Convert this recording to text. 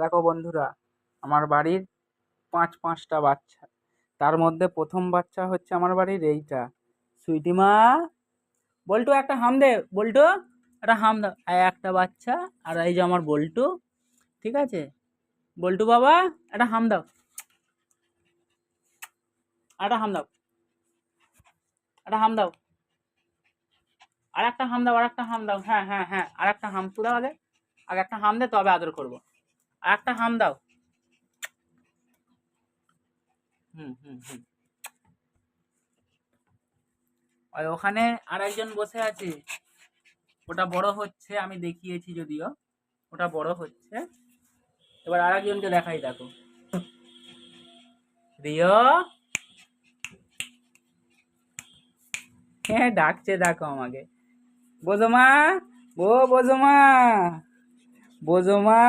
দেখো বন্ধুরা, আমার বাড়ির পাঁচটা বাচ্চা। তার মধ্যে প্রথম বাচ্চা হচ্ছে আমার বাড়ির এইটা, সুইটি মা। বল্টু একটা হাম দে, বল্টু একটা হাম দাও। এই একটা বাচ্চা। আর এই যে আমার বল্টু, ঠিক আছে? বল্টু বাবা, একটা হাম দাও, একটা হাম দাও, একটা হাম দাও, আর একটা হাম দাও, আর একটা হাম দাও। হ্যাঁ হ্যাঁ হ্যাঁ, আর একটা হাম তো দাও। আগে একটা হাম দে, তবে আদর করবো। আর একটা হাম দাও। হুম হুম হুম। আর ওখানে আর একজন বসে আছে, ওটা বড় হচ্ছে, আমি দেখিয়েছি যদিও। ওটা বড় হচ্ছে। এবার আর একজনকে দেখাই, দেখো। রিও, হ্যাঁ ডাকছে, দেখো আমাকে। বোঝো মা, ও বোঝো মা, বোঝো মা।